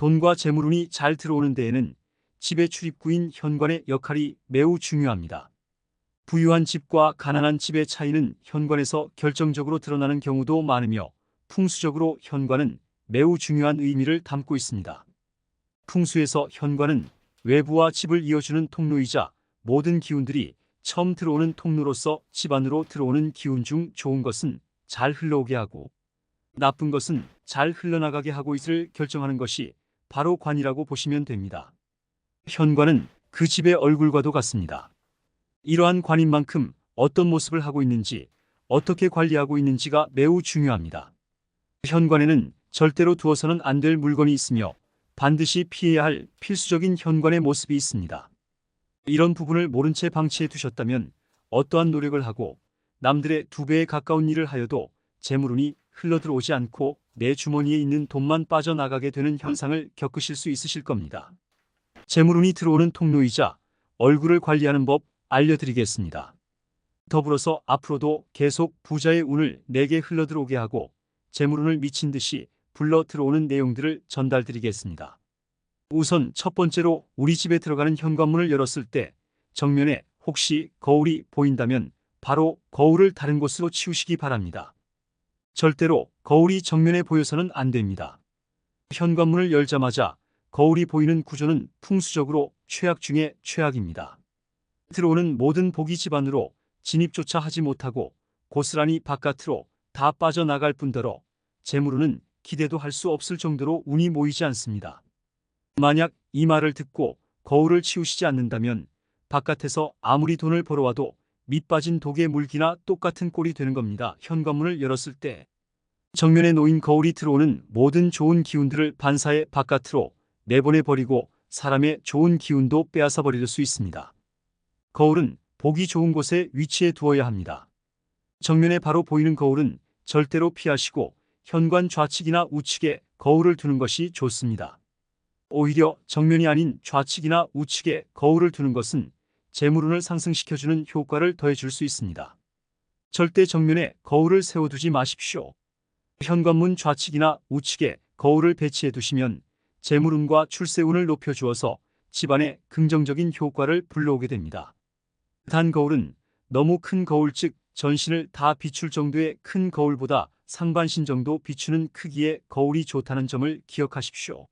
돈과 재물운이 잘 들어오는 데에는 집의 출입구인 현관의 역할이 매우 중요합니다. 부유한 집과 가난한 집의 차이는 현관에서 결정적으로 드러나는 경우도 많으며 풍수적으로 현관은 매우 중요한 의미를 담고 있습니다. 풍수에서 현관은 외부와 집을 이어주는 통로이자 모든 기운들이 처음 들어오는 통로로서 집 안으로 들어오는 기운 중 좋은 것은 잘 흘러오게 하고 나쁜 것은 잘 흘러나가게 하고 있을 결정하는 것이 바로 관이라고 보시면 됩니다. 현관은 그 집의 얼굴과도 같습니다. 이러한 관인 만큼 어떤 모습을 하고 있는지, 어떻게 관리하고 있는지가 매우 중요합니다. 현관에는 절대로 두어서는 안 될 물건이 있으며 반드시 피해야 할 필수적인 현관의 모습이 있습니다. 이런 부분을 모른 채 방치해 두셨다면 어떠한 노력을 하고 남들의 2배에 가까운 일을 하여도 재물운이 흘러들어오지 않고 내 주머니에 있는 돈만 빠져나가게 되는 현상을 겪으실 수 있으실 겁니다. 재물운이 들어오는 통로이자 얼굴을 관리하는 법 알려드리겠습니다. 더불어서 앞으로도 계속 부자의 운을 내게 흘러들어오게 하고 재물운을 미친 듯이 불러 들어오는 내용들을 전달드리겠습니다. 우선 첫 번째로 우리 집에 들어가는 현관문을 열었을 때 정면에 혹시 거울이 보인다면 바로 거울을 다른 곳으로 치우시기 바랍니다. 절대로 거울이 정면에 보여서는 안 됩니다. 현관문을 열자마자 거울이 보이는 구조는 풍수적으로 최악 중에 최악입니다. 들어오는 모든 복이 집 안으로 진입조차 하지 못하고 고스란히 바깥으로 다 빠져나갈 뿐더러 재물운은 기대도 할 수 없을 정도로 운이 모이지 않습니다. 만약 이 말을 듣고 거울을 치우시지 않는다면 바깥에서 아무리 돈을 벌어와도 밑 빠진 독에 물기나 똑같은 꼴이 되는 겁니다. 현관문을 열었을 때 정면에 놓인 거울이 들어오는 모든 좋은 기운들을 반사해 바깥으로 내보내버리고 사람의 좋은 기운도 빼앗아 버릴 수 있습니다. 거울은 보기 좋은 곳에 위치해 두어야 합니다. 정면에 바로 보이는 거울은 절대로 피하시고 현관 좌측이나 우측에 거울을 두는 것이 좋습니다. 오히려 정면이 아닌 좌측이나 우측에 거울을 두는 것은 재물운을 상승시켜주는 효과를 더해줄 수 있습니다. 절대 정면에 거울을 세워두지 마십시오. 현관문 좌측이나 우측에 거울을 배치해 두시면 재물운과 출세운을 높여주어서 집안에 긍정적인 효과를 불러오게 됩니다. 단 거울은 너무 큰 거울 즉 전신을 다 비출 정도의 큰 거울보다 상반신 정도 비추는 크기의 거울이 좋다는 점을 기억하십시오.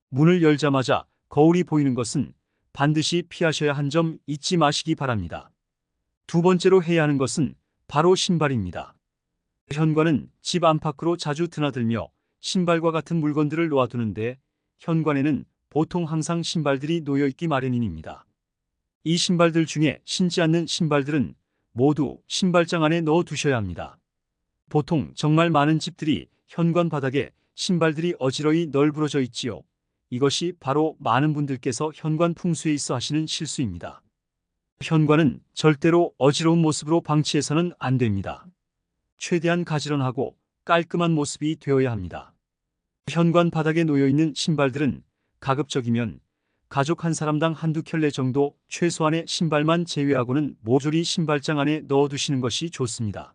문을 열자마자 거울이 보이는 것은 반드시 피하셔야 한 점 잊지 마시기 바랍니다. 두 번째로 해야 하는 것은 바로 신발입니다. 현관은 집 안팎으로 자주 드나들며 신발과 같은 물건들을 놓아두는데 현관에는 보통 항상 신발들이 놓여있기 마련입니다. 이 신발들 중에 신지 않는 신발들은 모두 신발장 안에 넣어두셔야 합니다. 보통 정말 많은 집들이 현관 바닥에 신발들이 어지러이 널브러져 있지요. 이것이 바로 많은 분들께서 현관 풍수에 있어 하시는 실수입니다. 현관은 절대로 어지러운 모습으로 방치해서는 안 됩니다. 최대한 가지런하고 깔끔한 모습이 되어야 합니다. 현관 바닥에 놓여있는 신발들은 가급적이면 가족 한 사람당 한두 켤레 정도 최소한의 신발만 제외하고는 모조리 신발장 안에 넣어두시는 것이 좋습니다.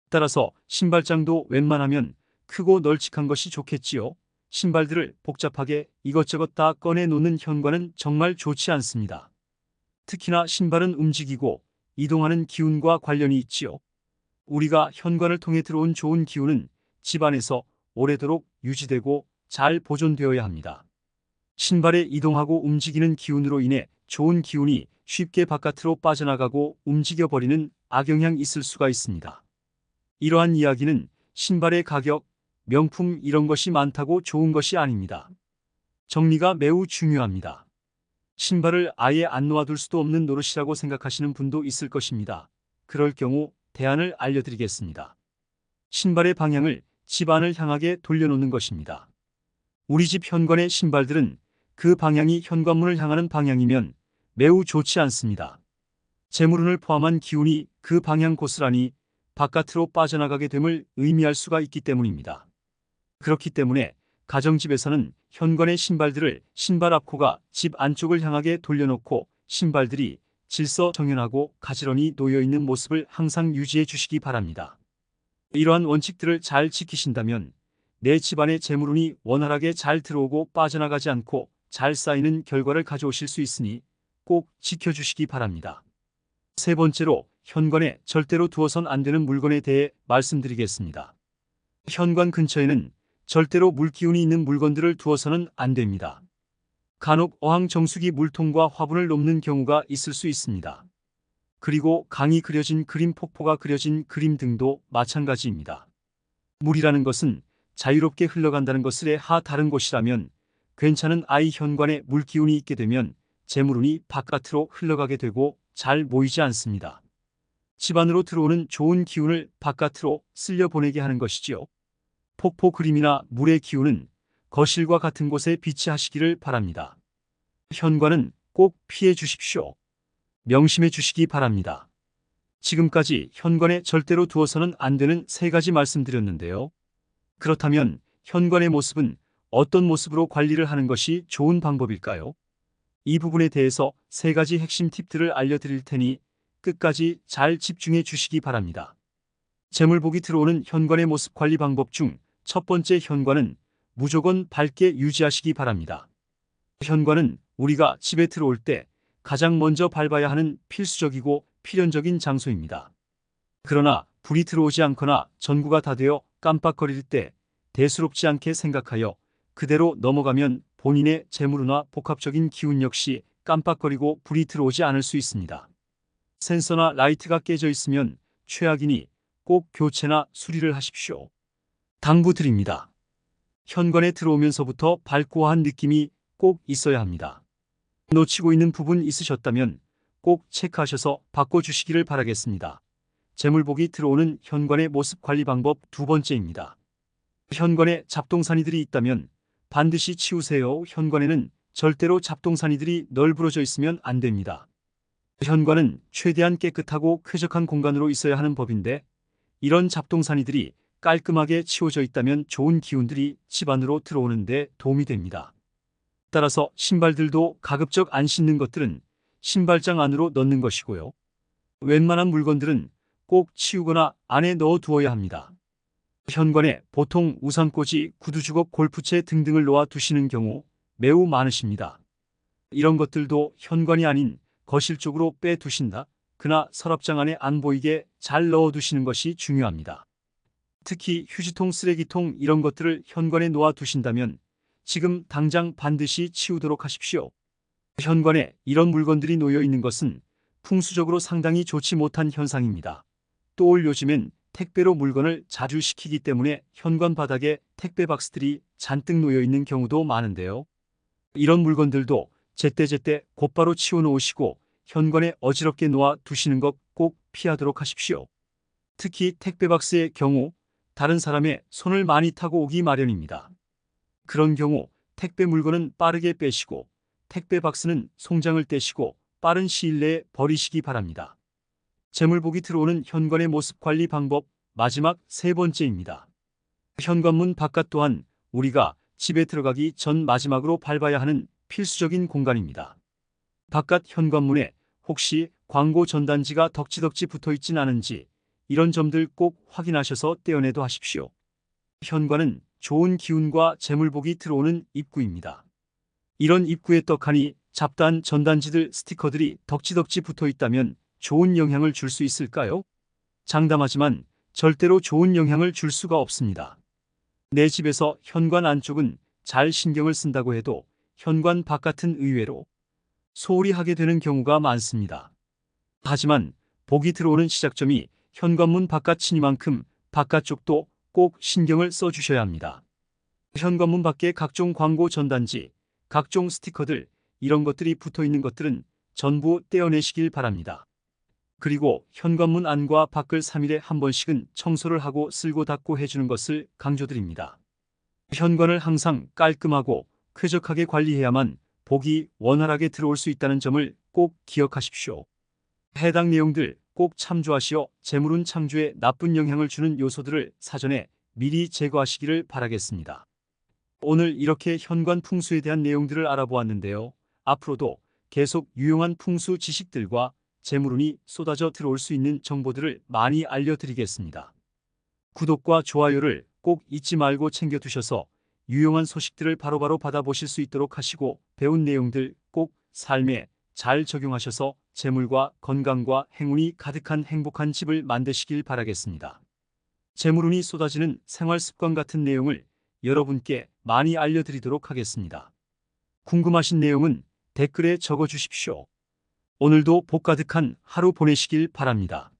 따라서 신발장도 웬만하면 크고 널찍한 것이 좋겠지요. 신발들을 복잡하게 이것저것 다 꺼내 놓는 현관은 정말 좋지 않습니다. 특히나 신발은 움직이고 이동하는 기운과 관련이 있지요. 우리가 현관을 통해 들어온 좋은 기운은 집안에서 오래도록 유지되고 잘 보존되어야 합니다. 신발에 이동하고 움직이는 기운으로 인해 좋은 기운이 쉽게 바깥으로 빠져나가고 움직여버리는 악영향이 있을 수가 있습니다. 이러한 이야기는 신발의 가격, 명품 이런 것이 많다고 좋은 것이 아닙니다. 정리가 매우 중요합니다. 신발을 아예 안 놓아둘 수도 없는 노릇이라고 생각하시는 분도 있을 것입니다. 그럴 경우 대안을 알려드리겠습니다. 신발의 방향을 집 안을 향하게 돌려놓는 것입니다. 우리 집 현관의 신발들은 그 방향이 현관문을 향하는 방향이면 매우 좋지 않습니다. 재물운을 포함한 기운이 그 방향 고스란히 바깥으로 빠져나가게 됨을 의미할 수가 있기 때문입니다. 그렇기 때문에 가정집에서는 현관의 신발들을 신발 앞코가 집 안쪽을 향하게 돌려놓고 신발들이 질서정연하고 가지런히 놓여있는 모습을 항상 유지해 주시기 바랍니다. 이러한 원칙들을 잘 지키신다면 내 집안에 재물운이 원활하게 잘 들어오고 빠져나가지 않고 잘 쌓이는 결과를 가져오실 수 있으니 꼭 지켜주시기 바랍니다. 세 번째로 현관에 절대로 두어선 안 되는 물건에 대해 말씀드리겠습니다. 현관 근처에는 절대로 물기운이 있는 물건들을 두어서는 안 됩니다. 간혹 어항정수기 물통과 화분을 놓는 경우가 있을 수 있습니다. 그리고 강이 그려진 그림, 폭포가 그려진 그림 등도 마찬가지입니다. 물이라는 것은 자유롭게 흘러간다는 것을 하 다른 곳이라면 괜찮은 아이 현관에 물기운이 있게 되면 재물운이 바깥으로 흘러가게 되고 잘 모이지 않습니다. 집 안으로 들어오는 좋은 기운을 바깥으로 쓸려 보내게 하는 것이지요. 폭포 그림이나 물의 기운은 거실과 같은 곳에 비치하시기를 바랍니다. 현관은 꼭 피해 주십시오. 명심해 주시기 바랍니다. 지금까지 현관에 절대로 두어서는 안 되는 세 가지 말씀드렸는데요. 그렇다면 현관의 모습은 어떤 모습으로 관리를 하는 것이 좋은 방법일까요? 이 부분에 대해서 세 가지 핵심 팁들을 알려드릴 테니 끝까지 잘 집중해 주시기 바랍니다. 재물복이 들어오는 현관의 모습 관리 방법 중 첫 번째, 현관은 무조건 밝게 유지하시기 바랍니다. 현관은 우리가 집에 들어올 때 가장 먼저 밟아야 하는 필수적이고 필연적인 장소입니다. 그러나 불이 들어오지 않거나 전구가 다 되어 깜빡거릴 때 대수롭지 않게 생각하여 그대로 넘어가면 본인의 재물운과 복합적인 기운 역시 깜빡거리고 불이 들어오지 않을 수 있습니다. 센서나 라이트가 깨져 있으면 최악이니 꼭 교체나 수리를 하십시오. 당부드립니다. 현관에 들어오면서부터 밝고 한 느낌이 꼭 있어야 합니다. 놓치고 있는 부분 있으셨다면 꼭 체크하셔서 바꿔주시기를 바라겠습니다. 재물복이 들어오는 현관의 모습 관리 방법 두 번째입니다. 현관에 잡동사니들이 있다면 반드시 치우세요. 현관에는 절대로 잡동사니들이 널브러져 있으면 안 됩니다. 현관은 최대한 깨끗하고 쾌적한 공간으로 있어야 하는 법인데 이런 잡동사니들이 깔끔하게 치워져 있다면 좋은 기운들이 집 안으로 들어오는데 도움이 됩니다. 따라서 신발들도 가급적 안 신는 것들은 신발장 안으로 넣는 것이고요. 웬만한 물건들은 꼭 치우거나 안에 넣어 두어야 합니다. 현관에 보통 우산꽂이, 구두주걱, 골프채 등등을 놓아 두시는 경우 매우 많으십니다. 이런 것들도 현관이 아닌 거실 쪽으로 빼 두신다. 그나 서랍장 안에 안 보이게 잘 넣어 두시는 것이 중요합니다. 특히 휴지통, 쓰레기통 이런 것들을 현관에 놓아 두신다면 지금 당장 반드시 치우도록 하십시오. 현관에 이런 물건들이 놓여 있는 것은 풍수적으로 상당히 좋지 못한 현상입니다. 또 요즘엔 택배로 물건을 자주 시키기 때문에 현관 바닥에 택배 박스들이 잔뜩 놓여 있는 경우도 많은데요. 이런 물건들도 제때제때 곧바로 치워 놓으시고 현관에 어지럽게 놓아 두시는 것 꼭 피하도록 하십시오. 특히 택배 박스의 경우 다른 사람의 손을 많이 타고 오기 마련입니다. 그런 경우 택배 물건은 빠르게 빼시고 택배 박스는 송장을 떼시고 빠른 시일 내에 버리시기 바랍니다. 재물복이 들어오는 현관의 모습 관리 방법 마지막 세 번째입니다. 현관문 바깥 또한 우리가 집에 들어가기 전 마지막으로 밟아야 하는 필수적인 공간입니다. 바깥 현관문에 혹시 광고 전단지가 덕지덕지 붙어 있진 않은지 이런 점들 꼭 확인하셔서 떼어내도 하십시오. 현관은 좋은 기운과 재물복이 들어오는 입구입니다. 이런 입구에 떡하니 잡다한 전단지들, 스티커들이 덕지덕지 붙어 있다면 좋은 영향을 줄 수 있을까요? 장담하지만 절대로 좋은 영향을 줄 수가 없습니다. 내 집에서 현관 안쪽은 잘 신경을 쓴다고 해도 현관 바깥은 의외로 소홀히 하게 되는 경우가 많습니다. 하지만 복이 들어오는 시작점이 현관문 바깥이니만큼 바깥쪽도 꼭 신경을 써주셔야 합니다. 현관문 밖에 각종 광고 전단지, 각종 스티커들 이런 것들이 붙어 있는 것들은 전부 떼어내시길 바랍니다. 그리고 현관문 안과 밖을 3일에 한 번씩은 청소를 하고 쓸고 닦고 해주는 것을 강조드립니다. 현관을 항상 깔끔하고 쾌적하게 관리해야만 복이 원활하게 들어올 수 있다는 점을 꼭 기억하십시오. 해당 내용들 꼭 참조하시어 재물운 창조에 나쁜 영향을 주는 요소들을 사전에 미리 제거하시기를 바라겠습니다. 오늘 이렇게 현관 풍수에 대한 내용들을 알아보았는데요. 앞으로도 계속 유용한 풍수 지식들과 재물운이 쏟아져 들어올 수 있는 정보들을 많이 알려드리겠습니다. 구독과 좋아요를 꼭 잊지 말고 챙겨두셔서 유용한 소식들을 바로바로 받아보실 수 있도록 하시고 배운 내용들 꼭 삶에 잘 적용하셔서 재물과 건강과 행운이 가득한 행복한 집을 만드시길 바라겠습니다. 재물운이 쏟아지는 생활 습관 같은 내용을 여러분께 많이 알려드리도록 하겠습니다. 궁금하신 내용은 댓글에 적어주십시오. 오늘도 복 가득한 하루 보내시길 바랍니다.